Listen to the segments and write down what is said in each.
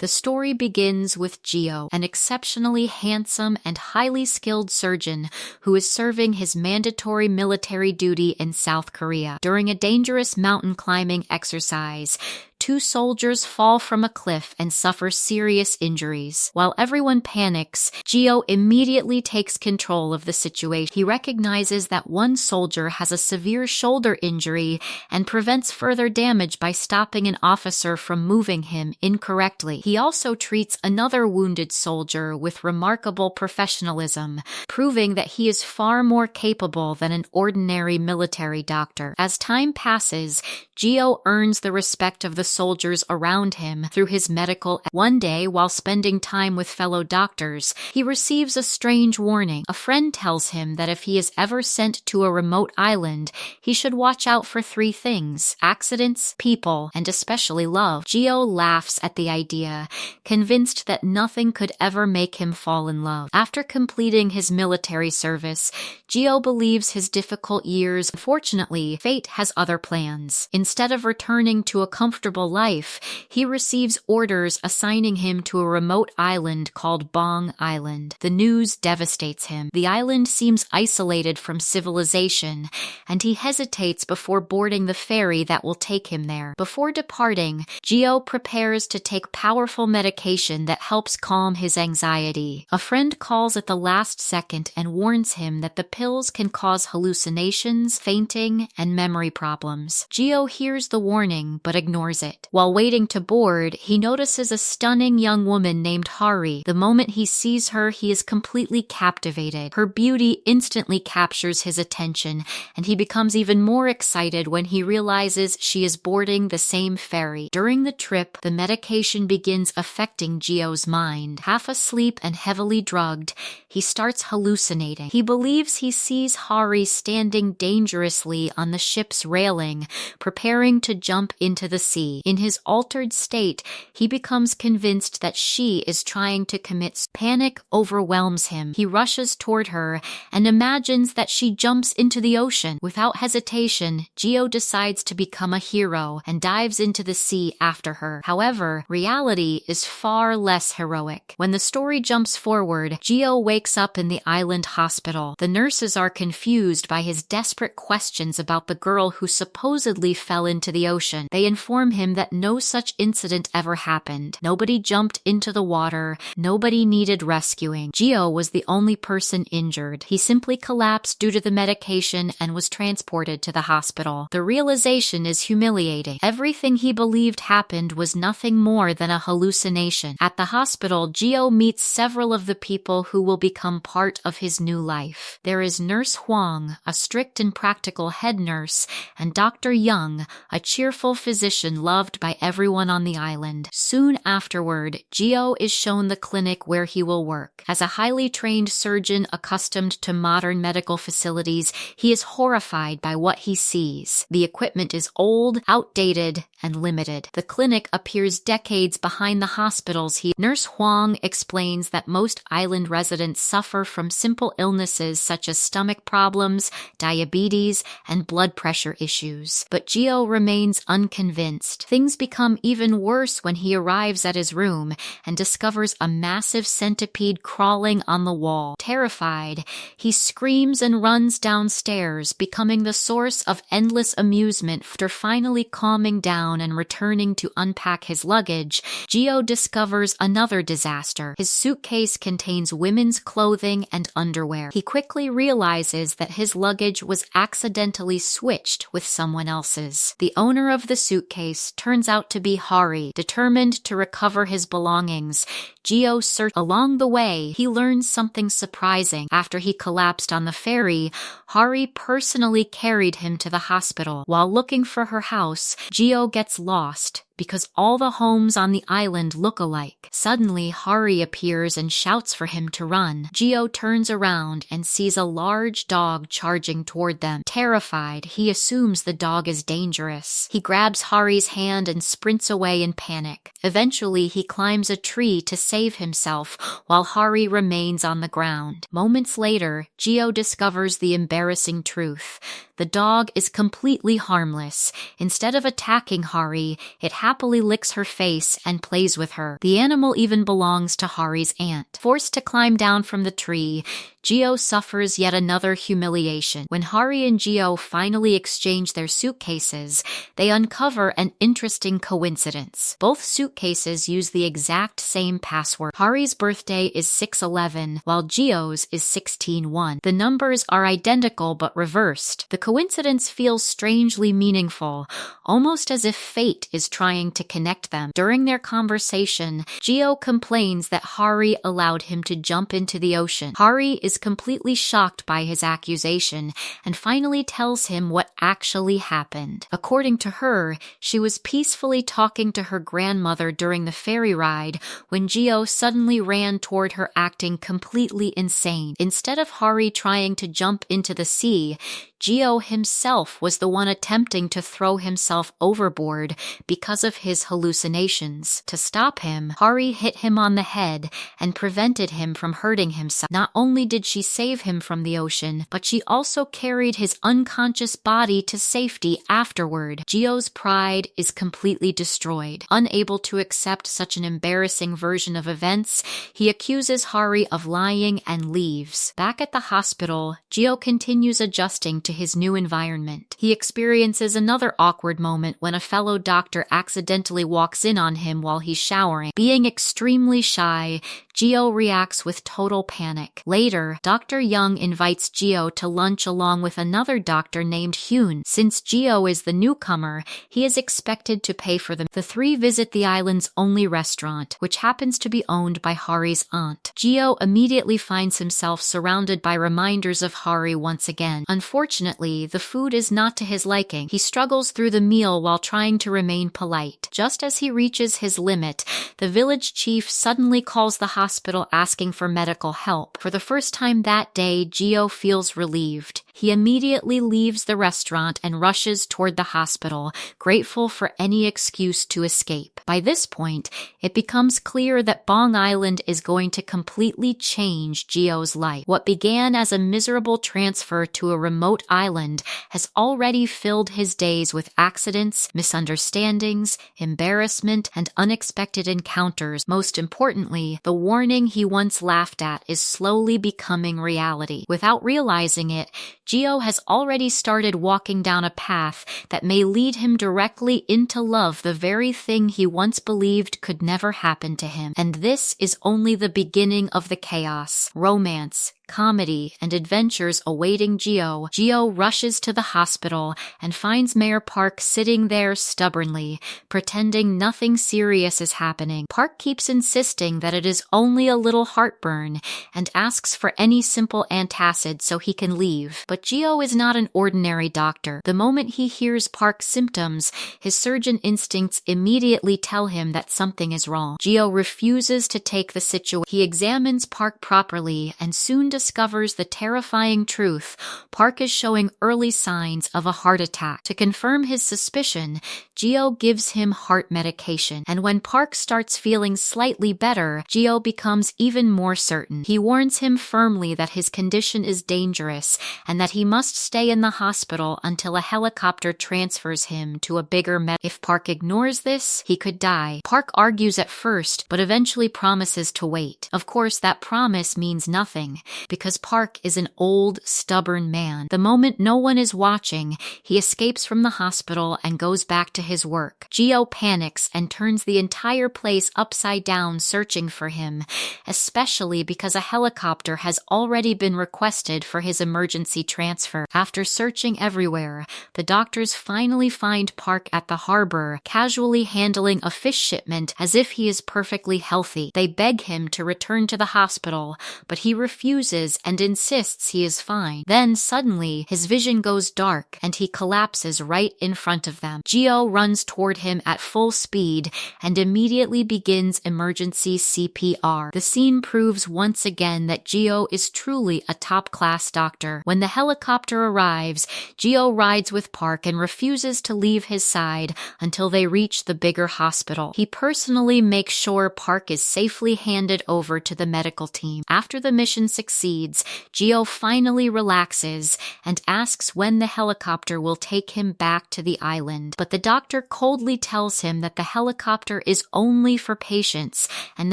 The story begins with Geo, an exceptionally handsome and highly skilled surgeon who is serving his mandatory military duty in South Korea. During a dangerous mountain climbing exercise, 2 soldiers fall from a cliff and suffer serious injuries. While everyone panics, Geo immediately takes control of the situation. He recognizes that one soldier has a severe shoulder injury and prevents further damage by stopping an officer from moving him incorrectly. He also treats another wounded soldier with remarkable professionalism, proving that he is far more capable than an ordinary military doctor. As time passes, Geo earns the respect of the soldiers around him through his medical. One day, while spending time with fellow doctors, he receives a strange warning. A friend tells him that if he is ever sent to a remote island, he should watch out for 3 things: accidents, people, and especially love. Geo laughs at the idea, convinced that nothing could ever make him fall in love. After completing his military service, Geo believes his difficult years. Unfortunately, fate has other plans. Instead of returning to a comfortable life, he receives orders assigning him to a remote island called Bong Island. The news devastates him. The island seems isolated from civilization, and he hesitates before boarding the ferry that will take him there. Before departing, Geo prepares to take powerful medication that helps calm his anxiety. A friend calls at the last second and warns him that the pills can cause hallucinations, fainting, and memory problems. Geo hears the warning but ignores it. While waiting to board, he notices a stunning young woman named Hari. The moment he sees her, he is completely captivated. Her beauty instantly captures his attention, and he becomes even more excited when he realizes she is boarding the same ferry. During the trip, the medication begins affecting Geo's mind. Half asleep and heavily drugged, he starts hallucinating. He believes he sees Hari standing dangerously on the ship's railing, preparing to jump into the sea. In his altered state, he becomes convinced that she is trying to commit. Panic overwhelms him. He rushes toward her and imagines that she jumps into the ocean. Without hesitation, Geo decides to become a hero and dives into the sea after her. However, reality is far less heroic. When the story jumps forward, Geo wakes up in the island hospital. The nurses are confused by his desperate questions about the girl who supposedly fell into the ocean. They inform him that no such incident ever happened. Nobody jumped into the water. Nobody needed rescuing. Geo was the only person injured. He simply collapsed due to the medication and was transported to the hospital. The realization is humiliating. Everything he believed happened was nothing more than a hallucination. At the hospital, Geo meets several of the people who will become part of his new life. There is Nurse Huang, a strict and practical head nurse, and Dr. Young, a cheerful physician loved by everyone on the island. Soon afterward, Geo is shown the clinic where he will work. As a highly trained surgeon accustomed to modern medical facilities, he is horrified by what he sees. The equipment is old, outdated, and limited. The clinic appears decades behind the hospitals. Nurse Huang explains that most island residents suffer from simple illnesses such as stomach problems, diabetes, and blood pressure issues. But Geo remains unconvinced. Things become even worse when he arrives at his room and discovers a massive centipede crawling on the wall. Terrified, he screams and runs downstairs, becoming the source of endless amusement. After finally calming down and returning to unpack his luggage, Geo discovers another disaster. His suitcase contains women's clothing and underwear. He quickly realizes that his luggage was accidentally switched with someone else's. The owner of the suitcase turns out to be Hari. Determined to recover his belongings, Geo searches. Along the way, he learns something surprising. After he collapsed on the ferry, Hari personally carried him to the hospital. While looking for her house, Geo gets lost because all the homes on the island look alike. Suddenly, Hari appears and shouts for him to run. Geo turns around and sees a large dog charging toward them. Terrified, he assumes the dog is dangerous. He grabs Hari's hand and sprints away in panic. Eventually, he climbs a tree to save himself while Hari remains on the ground. Moments later, Geo discovers the embarrassing truth. The dog is completely harmless. Instead of attacking Hari, it happens happily licks her face and plays with her. The animal even belongs to Hari's aunt. Forced to climb down from the tree, Gio suffers yet another humiliation. When Hari and Gio finally exchange their suitcases, they uncover an interesting coincidence. Both suitcases use the exact same password. Hari's birthday is 6/11, while Gio's is 16/1. The numbers are identical but reversed. The coincidence feels strangely meaningful, almost as if fate is trying to connect them. During their conversation, Gio complains that Hari allowed him to jump into the ocean. Hari is completely shocked by his accusation and finally tells him what actually happened. According to her, she was peacefully talking to her grandmother during the ferry ride when Gio suddenly ran toward her, acting completely insane. Instead of Hari trying to jump into the sea, Gio himself was the one attempting to throw himself overboard because of his hallucinations. To stop him, Hari hit him on the head and prevented him from hurting himself. Not only did she save him from the ocean, but she also carried his unconscious body to safety afterward. Gio's pride is completely destroyed. Unable to accept such an embarrassing version of events, he accuses Hari of lying and leaves. Back at the hospital, Gio continues adjusting to his new environment. He experiences another awkward moment when a fellow doctor accidentally walks in on him while he's showering. Being extremely shy, Gio reacts with total panic. Later, Dr. Young invites Gio to lunch along with another doctor named Hyun. Since Gio is the newcomer, he is expected to pay for them. The three visit the island's only restaurant, which happens to be owned by Hari's aunt. Gio immediately finds himself surrounded by reminders of Hari once again. Unfortunately, the food is not to his liking. He struggles through the meal while trying to remain polite. Just as he reaches his limit, the village chief suddenly calls the hospital asking for medical help. For the first time that day, Gio feels relieved. He immediately leaves the restaurant and rushes toward the hospital, grateful for any excuse to escape. By this point, it becomes clear that Bong Island is going to completely change Gio's life. What began as a miserable transfer to a remote island has already filled his days with accidents, misunderstandings, embarrassment, and unexpected encounters. Most importantly, the warning he once laughed at is slowly becoming reality. Without realizing it, Gio has already started walking down a path that may lead him directly into love, the very thing he once believed could never happen to him. And this is only the beginning of the chaos, romance, comedy, and adventures awaiting Gio. Gio rushes to the hospital and finds Mayor Park sitting there stubbornly, pretending nothing serious is happening. Park keeps insisting that it is only a little heartburn and asks for any simple antacid so he can leave. But Gio is not an ordinary doctor. The moment he hears Park's symptoms, his surgeon instincts immediately tell him that something is wrong. Gio refuses to take the situation. He examines Park properly and soon discovers the terrifying truth. Park is showing early signs of a heart attack. To confirm his suspicion, Gio gives him heart medication, and when Park starts feeling slightly better, Gio becomes even more certain. He warns him firmly that his condition is dangerous and that he must stay in the hospital until a helicopter transfers him to a bigger If Park ignores this, he could die. Park argues at first, but eventually promises to wait. Of course, that promise means nothing, because Park is an old, stubborn man. The moment no one is watching, he escapes from the hospital and goes back to his work. Gio panics and turns the entire place upside down searching for him, especially because a helicopter has already been requested for his emergency transfer. After searching everywhere, the doctors finally find Park at the harbor, casually handling a fish shipment as if he is perfectly healthy. They beg him to return to the hospital, but he refuses and insists he is fine. Then suddenly, his vision goes dark and he collapses right in front of them. Gio runs toward him at full speed and immediately begins emergency CPR. The scene proves once again that Gio is truly a top-class doctor. When the helicopter arrives, Gio rides with Park and refuses to leave his side until they reach the bigger hospital. He personally makes sure Park is safely handed over to the medical team. After the mission succeeds, succeeds, Gio finally relaxes and asks when the helicopter will take him back to the island. But the doctor coldly tells him that the helicopter is only for patients and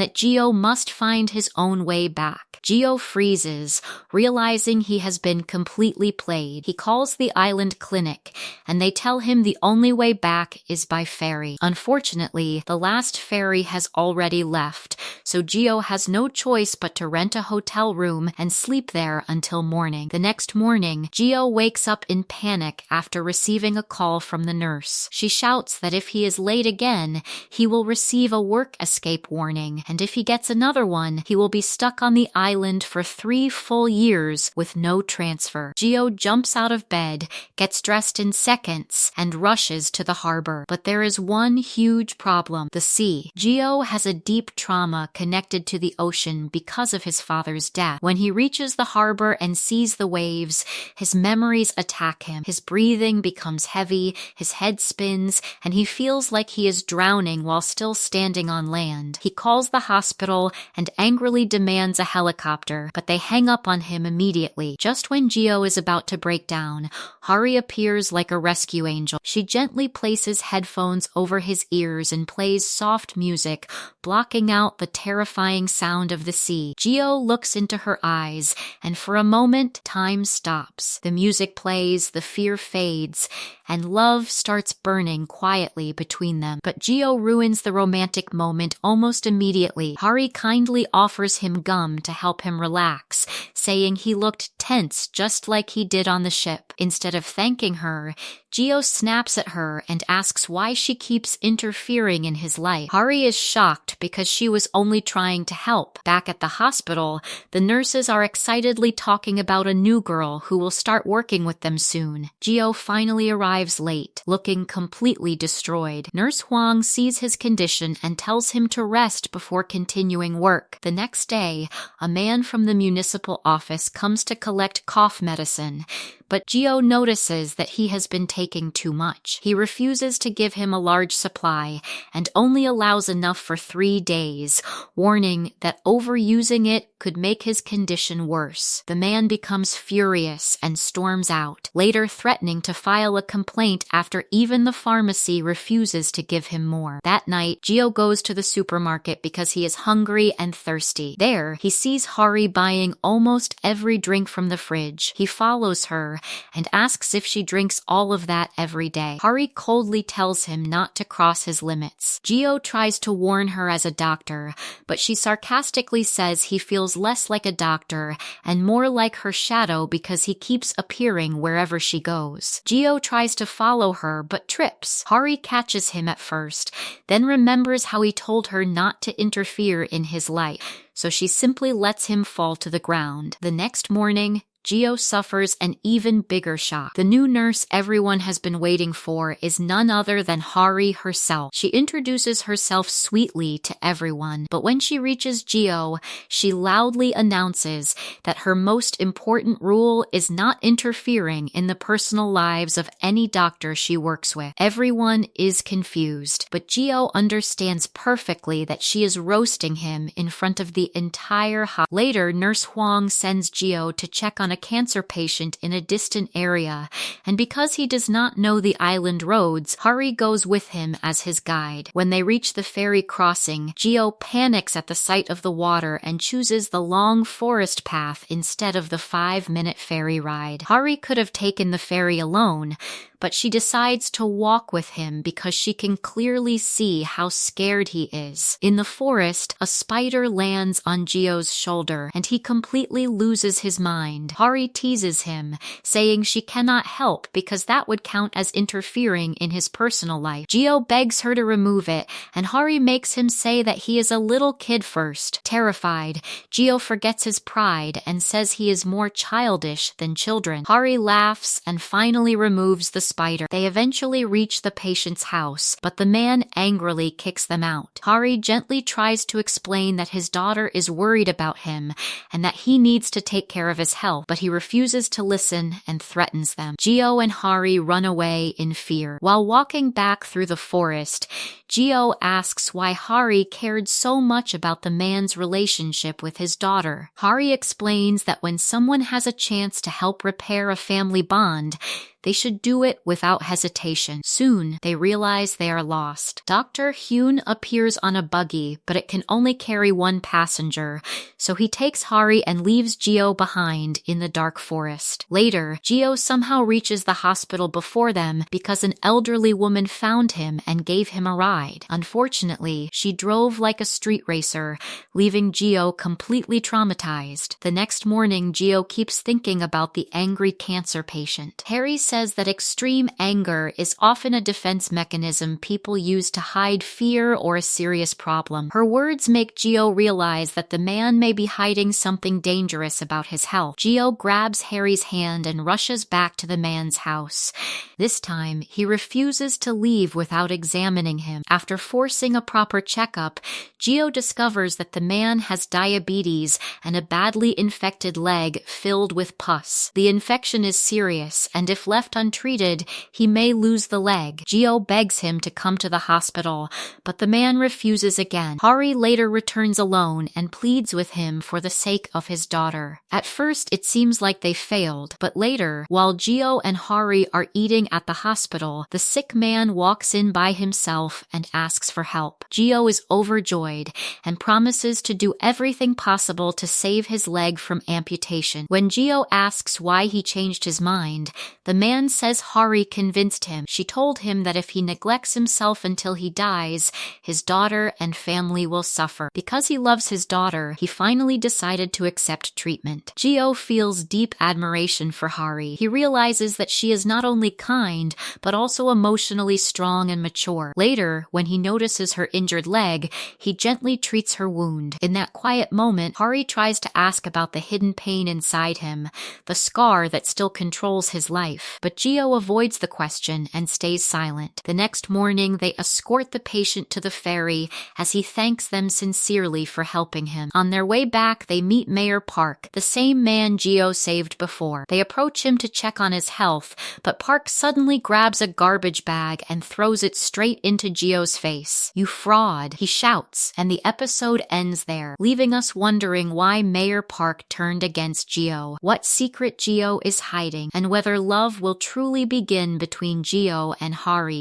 that Gio must find his own way back. Gio freezes, realizing he has been completely played. He calls the island clinic, and they tell him the only way back is by ferry. Unfortunately, the last ferry has already left, so Gio has no choice but to rent a hotel room and sleep there until morning. The next morning, Gio wakes up in panic after receiving a call from the nurse. She shouts that if he is late again, he will receive a work escape warning, and if he gets another one, he will be stuck on the island for 3 full years with no transfer. Gio jumps out of bed, gets dressed in seconds, and rushes to the harbor. But there is one huge problem: the sea. Gio has a deep trauma connected to the ocean because of his father's death. When he reaches the harbor and sees the waves, his memories attack him. His breathing becomes heavy, his head spins, and he feels like he is drowning while still standing on land. He calls the hospital and angrily demands a helicopter, but they hang up on him immediately. Just when Gio is about to break down, Hari appears like a rescue angel. She gently places headphones over his ears and plays soft music, blocking out the terrifying sound of the sea. Gio looks into her eyes, and for a moment, time stops. The music plays, the fear fades, and love starts burning quietly between them. But Gio ruins the romantic moment almost immediately. Hari kindly offers him gum to help him relax, saying he looked tense just like he did on the ship. Instead of thanking her, Gio snaps at her and asks why she keeps interfering in his life. Hari is shocked because she was only trying to help. Back at the hospital, the nurses are excitedly talking about a new girl who will start working with them soon. Gio finally arrives late, looking completely destroyed. Nurse Huang sees his condition and tells him to rest before continuing work. The next day, a man from the municipal office comes to collect cough medicine, but Gio notices that he has been taking too much. He refuses to give him a large supply and only allows enough for 3 days, warning that overusing it could make his condition worse. The man becomes furious and storms out, later threatening to file a complaint after even the pharmacy refuses to give him more. That night, Gio goes to the supermarket because he is hungry and thirsty. There, he sees Hari buying almost every drink from the fridge. He follows her and asks if she drinks all of that every day. Hari coldly tells him not to cross his limits. Gio tries to warn her as a doctor, but she sarcastically says he feels less like a doctor and more like her shadow because he keeps appearing wherever she goes. Gio tries to follow her but trips. Hari catches him at first, then remembers how he told her not to interfere in his life, so she simply lets him fall to the ground. The next morning, Gio suffers an even bigger shock. The new nurse everyone has been waiting for is none other than Hari herself. She introduces herself sweetly to everyone, but when she reaches Gio, she loudly announces that her most important rule is not interfering in the personal lives of any doctor she works with. Everyone is confused, but Gio understands perfectly that she is roasting him in front of the entire hospital. Later, Nurse Huang sends Gio to check on a cancer patient in a distant area, and because he does not know the island roads, Hari goes with him as his guide. When they reach the ferry crossing, Gio panics at the sight of the water and chooses the long forest path instead of the 5-minute ferry ride. Hari could have taken the ferry alone, but she decides to walk with him because she can clearly see how scared he is. In the forest, a spider lands on Gio's shoulder, and he completely loses his mind. Hari teases him, saying she cannot help because that would count as interfering in his personal life. Gio begs her to remove it, and Hari makes him say that he is a little kid first. Terrified, Gio forgets his pride and says he is more childish than children. Hari laughs and finally removes the spider. They eventually reach the patient's house, but the man angrily kicks them out. Hari gently tries to explain that his daughter is worried about him and that he needs to take care of his health, but he refuses to listen and threatens them. Gio and Hari run away in fear. While walking back through the forest, Gio asks why Hari cared so much about the man's relationship with his daughter. Hari explains that when someone has a chance to help repair a family bond, they should do it without hesitation. Soon, they realize they are lost. Dr. Hyun appears on a buggy, but it can only carry one passenger, so he takes Hari and leaves Gio behind in the dark forest. Later, Gio somehow reaches the hospital before them because an elderly woman found him and gave him a ride. Unfortunately, she drove like a street racer, leaving Gio completely traumatized. The next morning, Gio keeps thinking about the angry cancer patient. Harry says that extreme anger is often a defense mechanism people use to hide fear or a serious problem. Her words make Gio realize that the man may be hiding something dangerous about his health. Gio grabs Harry's hand and rushes back to the man's house. This time, he refuses to leave without examining him. After forcing a proper checkup, Gio discovers that the man has diabetes and a badly infected leg filled with pus. The infection is serious, and if left untreated, he may lose the leg. Gio begs him to come to the hospital, but the man refuses again. Hari later returns alone and pleads with him for the sake of his daughter. At first, it seems like they failed, but later, while Gio and Hari are eating at the hospital, the sick man walks in by himself and asks for help. Gio is overjoyed and promises to do everything possible to save his leg from amputation. When Gio asks why he changed his mind, the man says Hari convinced him. She told him that if he neglects himself until he dies, his daughter and family will suffer. Because he loves his daughter, he finally decided to accept treatment. Gio feels deep admiration for Hari. He realizes that she is not only kind, but also emotionally strong and mature. Later, when he notices her injured leg, he gently treats her wound. In that quiet moment, Hari tries to ask about the hidden pain inside him, the scar that still controls his life. But Gio avoids the question and stays silent. The next morning, they escort the patient to the ferry as he thanks them sincerely for helping him. On their way back, they meet Mayor Park, the same man Gio saved before. They approach him to check on his health, but Park suddenly grabs a garbage bag and throws it straight into Gio's face. "You fraud," he shouts, and the episode ends there, leaving us wondering why Mayor Park turned against Gio, what secret Gio is hiding, and whether love will truly begin between Gio and Hari.